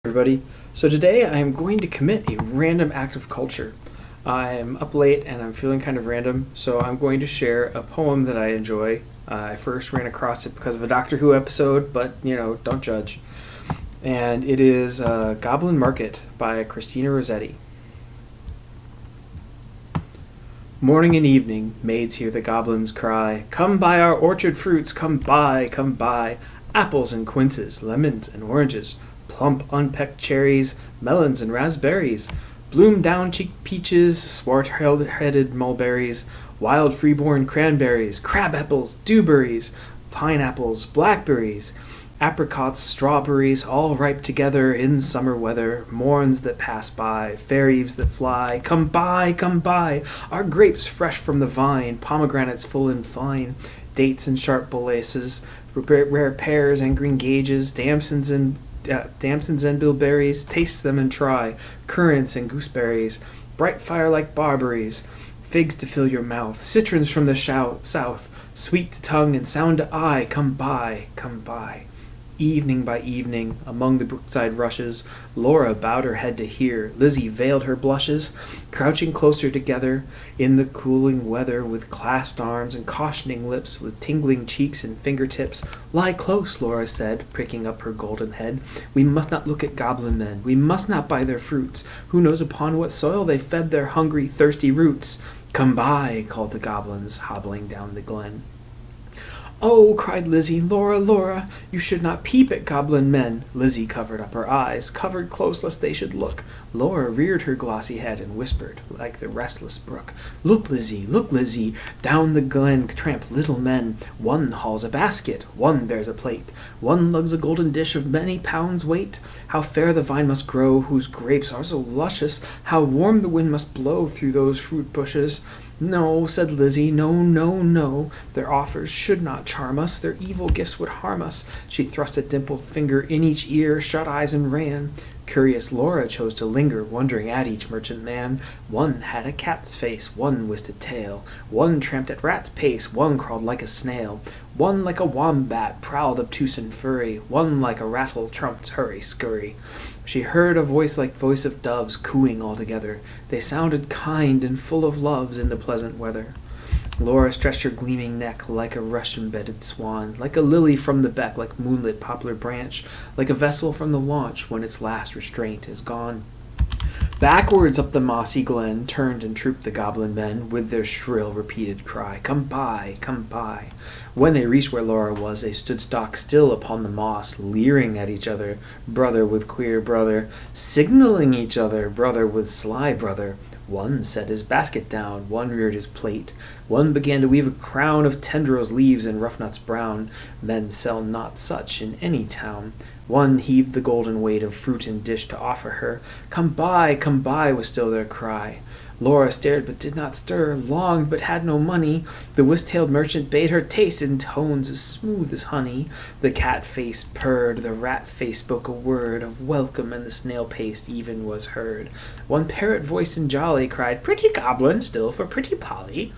Everybody. So today I am going to commit a random act of culture. I'm up late and I'm feeling kind of random, so I'm going to share a poem that I enjoy. I first ran across it because of a Doctor Who episode, but don't judge. And it is Goblin Market by Christina Rossetti. Morning and evening, maids hear the goblins cry, "Come buy our orchard fruits, come buy, come buy. Apples and quinces, lemons and oranges, plump unpecked cherries, melons and raspberries, bloom down-cheeked peaches, swart-headed mulberries, wild freeborn cranberries, crab-apples, dewberries, pineapples, blackberries, apricots, strawberries, all ripe together in summer weather, morns that pass by, fair eves that fly, come buy, our grapes fresh from the vine, pomegranates full and fine, dates and sharp boleases, rare pears and green gages, damsons and bilberries, taste them and try, currants and gooseberries, bright fire-like barberries, figs to fill your mouth, citrons from the south, sweet to tongue and sound to eye, come buy, come buy. Evening by evening, among the brookside rushes, Laura bowed her head to hear, Lizzie veiled her blushes, crouching closer together in the cooling weather, with clasped arms and cautioning lips, with tingling cheeks and fingertips. "Lie close," Laura said, pricking up her golden head. "We must not look at goblin men. We must not buy their fruits. Who knows upon what soil they fed their hungry, thirsty roots?" "Come buy," called the goblins, hobbling down the glen. "Oh," cried Lizzie, "Laura, Laura, you should not peep at goblin men." Lizzie covered up her eyes, covered close lest they should look. Laura reared her glossy head and whispered, like the restless brook, look, Lizzie, down the glen tramp little men. One hauls a basket, one bears a plate, one lugs a golden dish of many pounds weight. How fair the vine must grow, whose grapes are so luscious, how warm the wind must blow through those fruit bushes." "No," said Lizzie, no, their offers should not charm us, their evil gifts would harm us." She thrust a dimpled finger in each ear, shut eyes and ran. Curious Laura chose to linger, wondering at each merchant man. One had a cat's face, one whisked a tail, one tramped at rat's pace, one crawled like a snail, one like a wombat prowled obtuse and furry, one like a rattle trumped hurry scurry. She heard a voice like voice of doves cooing all together. They sounded kind and full of loves in the pleasant weather. Laura stretched her gleaming neck like a rush-embedded swan, like a lily from the beck, like moonlit poplar branch, like a vessel from the launch when its last restraint is gone. Backwards up the mossy glen turned and trooped the goblin men with their shrill repeated cry, "Come buy, come buy." When they reached where Laura was, they stood stock still upon the moss, leering at each other, brother with queer brother, signaling each other, brother with sly brother. One set his basket down, one reared his plate, one began to weave a crown of tendrils, leaves, and rough nuts brown. Men sell not such in any town. One heaved the golden weight of fruit in dish to offer her. Come buy, was still their cry. Laura stared but did not stir, longed but had no money. The whisk-tailed merchant bade her taste in tones as smooth as honey. The cat face purred, the rat face spoke a word of welcome, and the snail paste even was heard. One parrot voiced and jolly cried, "Pretty goblin, still for pretty Polly."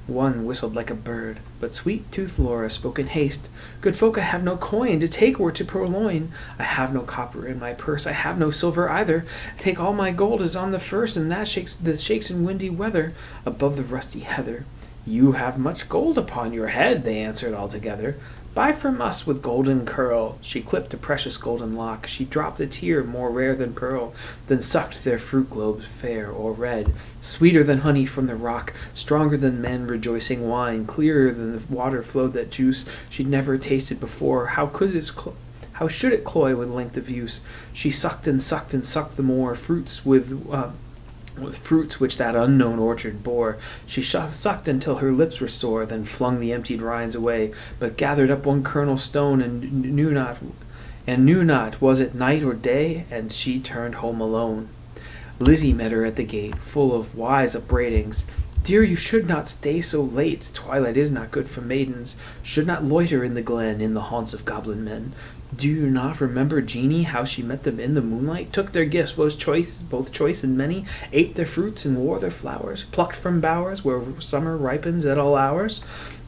One whistled like a bird, but sweet-toothed Laura spoke in haste. "Good folk, I have no coin to take or to purloin. I have no copper in my purse, I have no silver either. Take all my gold is on the first, and that shakes in windy weather, above the rusty heather." "You have much gold upon your head," they answered all together. "Buy from us with golden curl." She clipped a precious golden lock, she dropped a tear more rare than pearl, then sucked their fruit globes fair or red, sweeter than honey from the rock, stronger than men rejoicing wine, clearer than the water flowed that juice she'd never tasted before. How should it cloy with length of use? She sucked and sucked and sucked the more fruits with fruits which that unknown orchard bore. She sucked until her lips were sore, then flung the emptied rinds away, but gathered up one kernel stone and knew not was it night or day, and she turned home alone. Lizzie met her at the gate, full of wise upbraidings. "Dear, you should not stay so late. Twilight is not good for maidens. Should not loiter in the glen, in the haunts of goblin men. Do you not remember Jeannie, how she met them in the moonlight, took their gifts, both choice and many, ate their fruits and wore their flowers, plucked from bowers where summer ripens at all hours?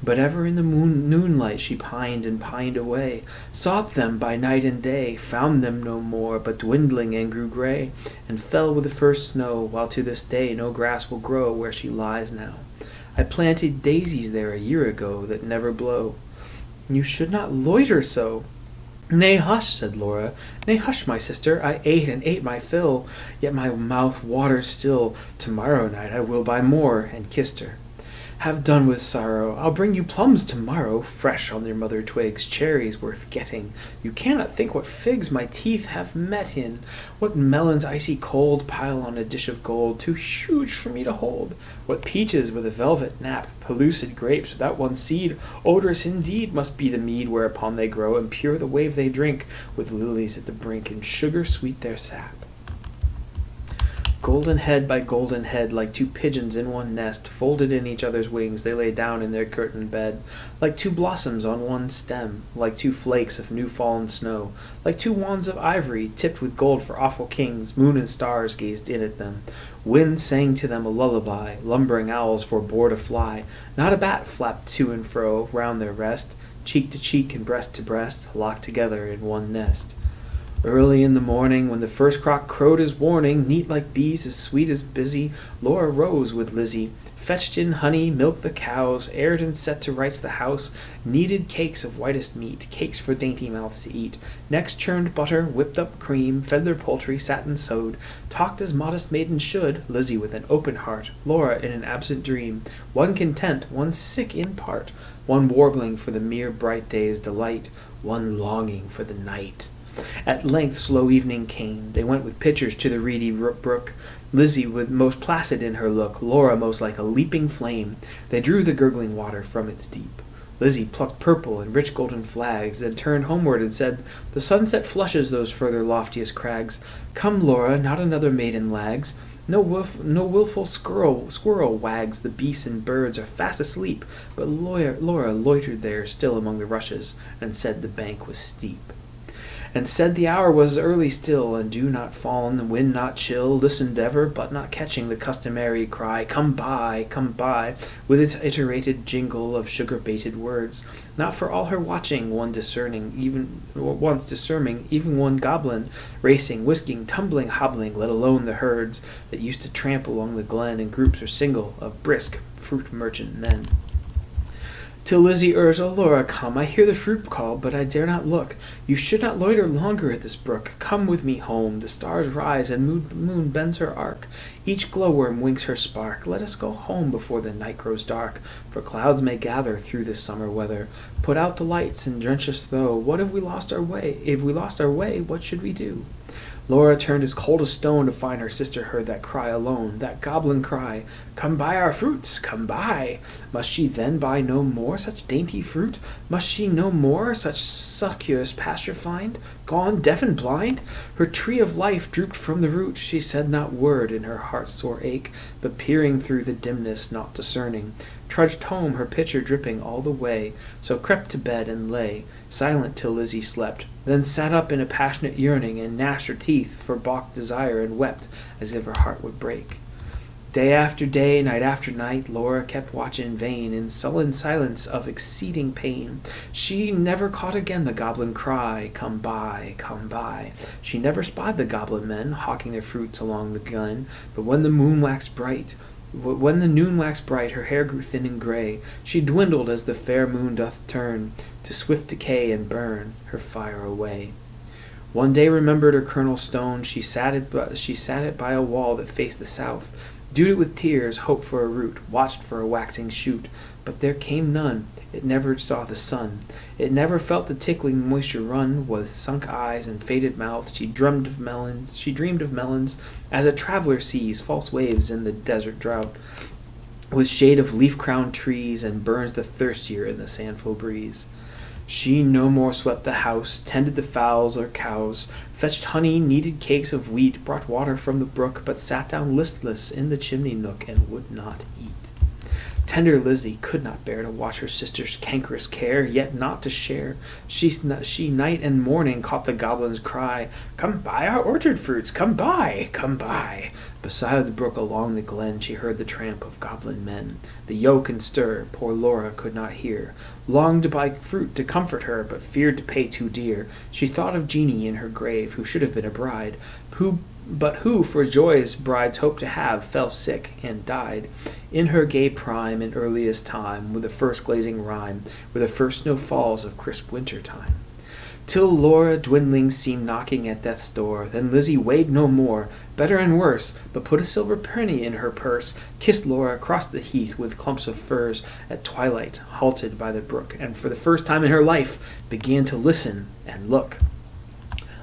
But ever in the noonlight she pined and pined away, sought them by night and day, found them no more, but dwindling and grew gray, and fell with the first snow, while to this day no grass will grow where she lies now. I planted daisies there a year ago that never blow. You should not loiter so. Nay, hush, said Laura. Nay, hush, my sister. I ate and ate my fill, yet my mouth waters still. Tomorrow night I will buy more, and kissed her. Have done with sorrow. I'll bring you plums tomorrow, fresh on their mother twigs, cherries worth getting. You cannot think what figs my teeth have met in, what melons icy cold pile on a dish of gold, too huge for me to hold, what peaches with a velvet nap, pellucid grapes without one seed, odorous indeed must be the mead whereupon they grow, and pure the wave they drink, with lilies at the brink, and sugar sweet their sap. Golden head by golden head, like two pigeons in one nest, folded in each other's wings, they lay down in their curtained bed, like two blossoms on one stem, like two flakes of new-fallen snow, like two wands of ivory, tipped with gold for awful kings, moon and stars gazed in at them. Wind sang to them a lullaby, lumbering owls forbore to fly, not a bat flapped to and fro round their rest, cheek to cheek and breast to breast, locked together in one nest. Early in the morning, when the first cock crowed his warning, neat like bees, as sweet as busy, Laura rose with Lizzie, fetched in honey, milked the cows, aired and set to rights the house, kneaded cakes of whitest meat, cakes for dainty mouths to eat, next churned butter, whipped up cream, fed their poultry, sat and sewed, talked as modest maidens should, Lizzie with an open heart, Laura in an absent dream, one content, one sick in part, one warbling for the mere bright day's delight, one longing for the night. At length slow evening came. They went with pitchers to the reedy brook, Lizzie with most placid in her look, Laura most like a leaping flame. They drew the gurgling water from its deep. Lizzie plucked purple and rich golden flags, then turned homeward and said, The sunset flushes those further loftiest crags. Come, Laura, not another maiden lags. No willful squirrel wags, the beasts and birds are fast asleep, but Laura loitered there still among the rushes, and said the bank was steep. And said the hour was early still, and dew not fallen, the wind not chill, listened ever, but not catching the customary cry, come by, with its iterated jingle of sugar-baited words. Not for all her watching, once discerning, even one goblin, racing, whisking, tumbling, hobbling, let alone the herds that used to tramp along the glen in groups or single of brisk fruit merchant men. Till Lizzie urged, O Laura, come, I hear the fruit call, but I dare not look. You should not loiter longer at this brook. Come with me home. The stars rise, and moon bends her arc. Each glowworm winks her spark. Let us go home before the night grows dark, for clouds may gather through this summer weather. Put out the lights and drench us though. What if we lost our way? If we lost our way, what should we do? Laura turned as cold as stone to find her sister heard that cry alone, that goblin cry, Come buy our fruits, come buy! Must she then buy no more such dainty fruit? Must she no more such succulous pasture find? Gone deaf and blind? Her tree of life drooped from the root, she said not word in her heart's sore ache, but peering through the dimness, not discerning, trudged home, her pitcher dripping all the way, so crept to bed and lay, silent till Lizzie slept, then sat up in a passionate yearning, and gnashed her teeth for balked desire, and wept as if her heart would break. Day after day, night after night, Laura kept watch in vain, in sullen silence of exceeding pain. She never caught again the goblin cry, Come buy, come buy. She never spied the goblin men, hawking their fruits along the glen, but when the noon waxed bright, her hair grew thin and gray. She dwindled as the fair moon doth turn to swift decay and burn her fire away. One day remembered her kernel stone. She sat it by a wall that faced the south, dewed it with tears, hoped for a root, watched for a waxing shoot, but there came none. It never saw the sun. It never felt the tickling moisture run. With sunk eyes and faded mouth, she dreamed of melons, as a traveler sees false waves in the desert drought, with shade of leaf-crowned trees, and burns the thirstier in the sandful breeze. She no more swept the house, tended the fowls or cows, fetched honey, kneaded cakes of wheat, brought water from the brook, but sat down listless in the chimney nook, and would not eat. Tender Lizzie could not bear to watch her sister's cankerous care, yet not to share. She night and morning caught the goblin's cry, "Come buy our orchard fruits, come buy, come buy." Beside the brook along the glen she heard the tramp of goblin men. The yoke and stir poor Laura could not hear. Longed to buy fruit to comfort her, but feared to pay too dear. She thought of Jeanie in her grave, who should have been a bride, who for joys brides hope to have, fell sick and died. In her gay prime and earliest time, with the first glazing rime, where the first snow falls of crisp winter time. Till Laura dwindling seemed knocking at death's door, then Lizzie weighed no more, better and worse, but put a silver penny in her purse, kissed Laura across the heath with clumps of furze at twilight, halted by the brook, and for the first time in her life began to listen and look.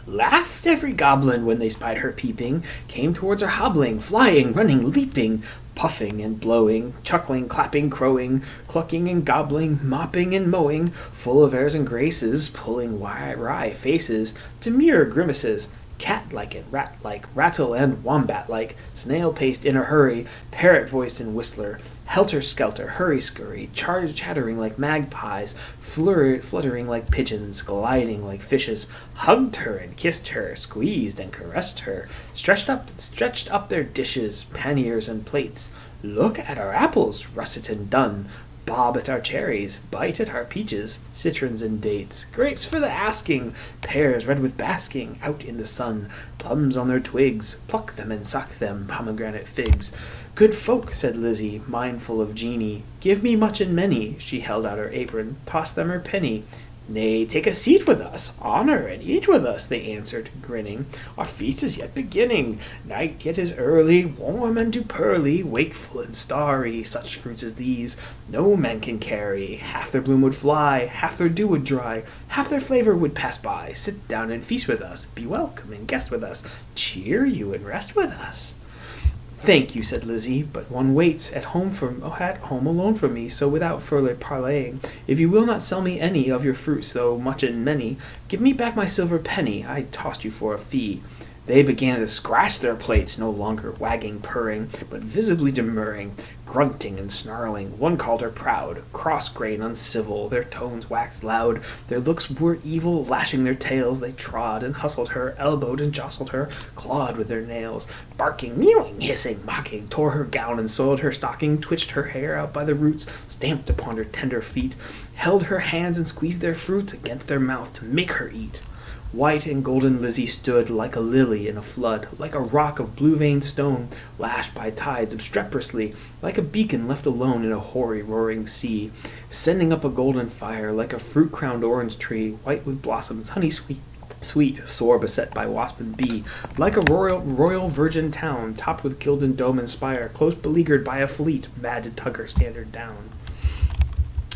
Laughed every goblin when they spied her peeping, came towards her hobbling, flying, running, leaping, puffing and blowing, chuckling, clapping, crowing, clucking and gobbling, mopping and mowing, full of airs and graces, pulling wry faces, demure grimaces, cat-like and rat-like, rattle and wombat-like, snail-paced in a hurry, parrot-voiced and whistler, helter-skelter, hurry-scurry, chattering like magpies, fluttering like pigeons, gliding like fishes, hugged her and kissed her, squeezed and caressed her, stretched up their dishes, panniers and plates. Look at our apples, russet and dun, bob at our cherries, bite at our peaches, citrons and dates, grapes for the asking, pears red with basking, out in the sun, plums on their twigs, pluck them and suck them, pomegranate figs. Good folk, said Lizzie, mindful of Jeanie, give me much and many. She held out her apron, tossed them her penny. Nay, take a seat with us, honor and eat with us, they answered, grinning. Our feast is yet beginning. Night yet is early, warm and dew-pearly, wakeful and starry. Such fruits as these no man can carry. Half their bloom would fly, half their dew would dry, half their flavor would pass by. Sit down and feast with us, be welcome and guest with us, cheer you and rest with us. Thank you, said Lizzie, but one waits at home alone for me, so without further parleying, if you will not sell me any of your fruits, though much and many, give me back my silver penny, I tossed you for a fee. They began to scratch their plates, no longer wagging, purring, but visibly demurring, grunting and snarling. One called her proud, cross-grained, uncivil. Their tones waxed loud, their looks were evil. Lashing their tails, they trod and hustled her, elbowed and jostled her, clawed with their nails, barking, mewing, hissing, mocking, tore her gown and soiled her stocking, twitched her hair out by the roots, stamped upon her tender feet, held her hands and squeezed their fruits against their mouth to make her eat. White and golden Lizzie stood like a lily in a flood, like a rock of blue-veined stone, lashed by tides obstreperously, like a beacon left alone in a hoary, roaring sea, sending up a golden fire, like a fruit-crowned orange tree, white with blossoms, honey-sweet, sore beset by wasp and bee, like a royal virgin town, topped with gilded dome and spire, close beleaguered by a fleet, mad to tug her standard down.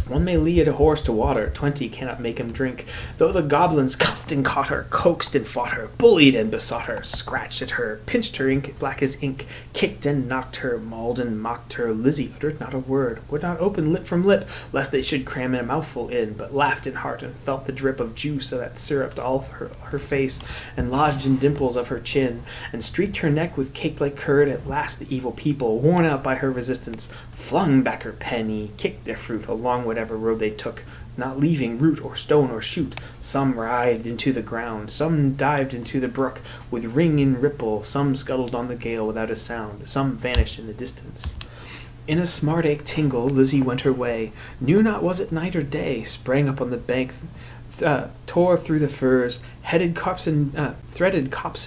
One may lead a horse to water, 20 cannot make him drink. Though the goblins cuffed and caught her, coaxed and fought her, bullied and besought her, scratched at her, pinched her ink black as ink, kicked and knocked her, mauled and mocked her, Lizzie uttered not a word, would not open lip from lip, lest they should cram a mouthful in, but laughed in heart and felt the drip of juice that syruped all her face, and lodged in dimples of her chin, and streaked her neck with cake like curd. At last the evil people, worn out by her resistance, flung back her penny, kicked their fruit along whatever road they took, not leaving root or stone or shoot. Some writhed into the ground, some dived into the brook with ring and ripple, some scuttled on the gale without a sound, some vanished in the distance. In a smart-ache tingle Lizzie went her way, knew not was it night or day, sprang up on the bank, tore through the furze, threaded copse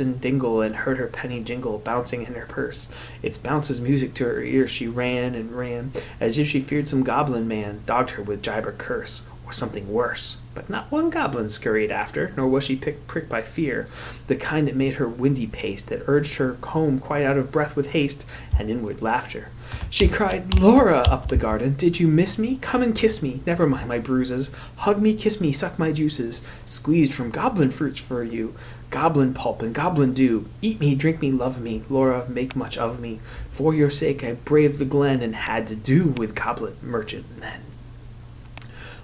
and dingle, and heard her penny jingle bouncing in her purse. Its bounce was music to her ear. She ran and ran, as if she feared some goblin man dogged her with jibe or curse, or something worse. But not one goblin scurried after, nor was she pricked by fear, the kind that made her windy pace, that urged her home quite out of breath with haste and inward laughter. She cried, Laura, up the garden, did you miss me? Come and kiss me, never mind my bruises. Hug me, kiss me, suck my juices, squeezed from goblin fruits for you, goblin pulp and goblin dew. Eat me, drink me, love me, Laura, make much of me. For your sake I braved the glen and had to do with goblin merchant men.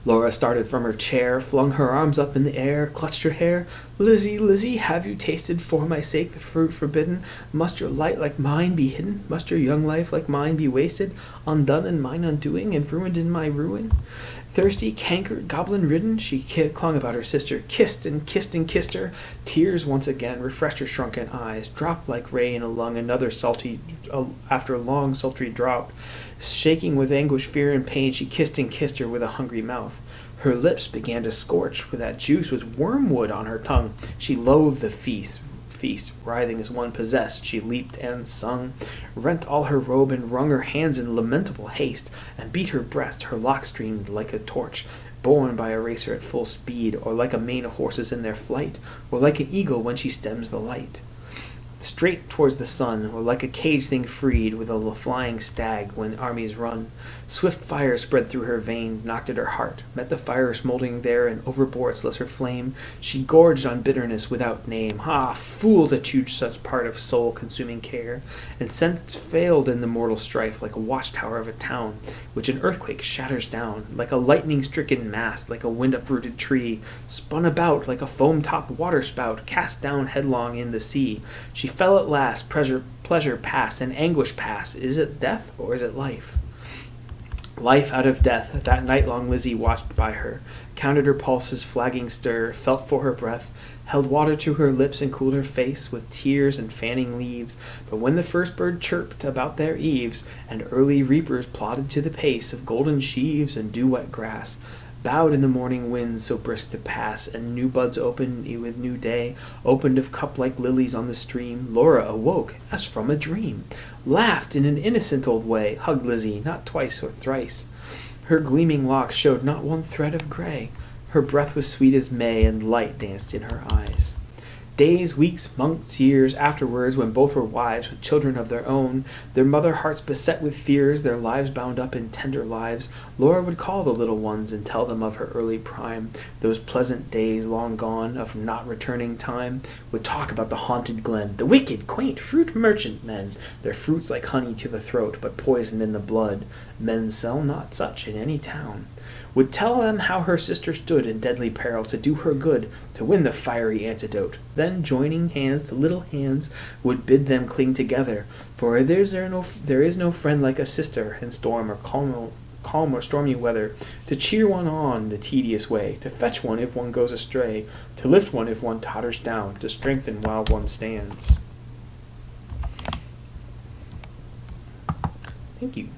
Laura started from her chair, flung her arms up in the air, clutched her hair. Lizzie, Lizzie, have you tasted for my sake the fruit forbidden? Must your light like mine be hidden? Must your young life like mine be wasted, undone in mine undoing, and ruined in my ruin? Thirsty, cankered, goblin-ridden, she clung about her sister, kissed and kissed and kissed her. Tears once again refreshed her shrunken eyes, dropped like rain along another after a long sultry drought. Shaking with anguish, fear, and pain, she kissed and kissed her with a hungry mouth. Her lips began to scorch, with that juice was wormwood on her tongue. She loathed the feast, writhing as one possessed, she leaped and sung, rent all her robe and wrung her hands in lamentable haste, and beat her breast, her locks streamed like a torch, borne by a racer at full speed, or like a mane of horses in their flight, or like an eagle when she stems the light. Straight towards the sun, or like a caged thing freed, with a flying stag when armies run. Swift fire spread through her veins, knocked at her heart, met the fire smoldering there, and overbore its lesser flame. She gorged on bitterness without name. Ah, fool to choose such part of soul-consuming care, and sense failed in the mortal strife, like a watchtower of a town, which an earthquake shatters down, like a lightning-stricken mast, like a wind-uprooted tree, spun about like a foam-topped waterspout, cast down headlong in the sea. She fell at last, pleasure past, and anguish past. Is it death, or is it life? Life out of death, that night long Lizzie watched by her, counted her pulses' flagging stir, felt for her breath, held water to her lips and cooled her face with tears and fanning leaves. But when the first bird chirped about their eaves, and early reapers plodded to the pace of golden sheaves and dew-wet grass, bowed in the morning wind so brisk to pass, and new buds opened with new day, opened of cup like lilies on the stream, Laura awoke as from a dream, laughed in an innocent old way, hugged Lizzie not twice or thrice. Her gleaming locks showed not one thread of gray, her breath was sweet as May, and light danced in her eyes. Days, weeks, months, years afterwards, when both were wives with children of their own, their mother hearts beset with fears, their lives bound up in tender lives, Laura would call the little ones and tell them of her early prime, those pleasant days long gone, of not returning time, would talk about the haunted glen, the wicked, quaint fruit merchant men, their fruits like honey to the throat, but poison in the blood, men sell not such in any town. Would tell them how her sister stood in deadly peril to do her good, to win the fiery antidote. Then, joining hands to little hands, would bid them cling together, for there is no friend like a sister in storm or calm or stormy weather, to cheer one on the tedious way, to fetch one if one goes astray, to lift one if one totters down, to strengthen while one stands. Thank you.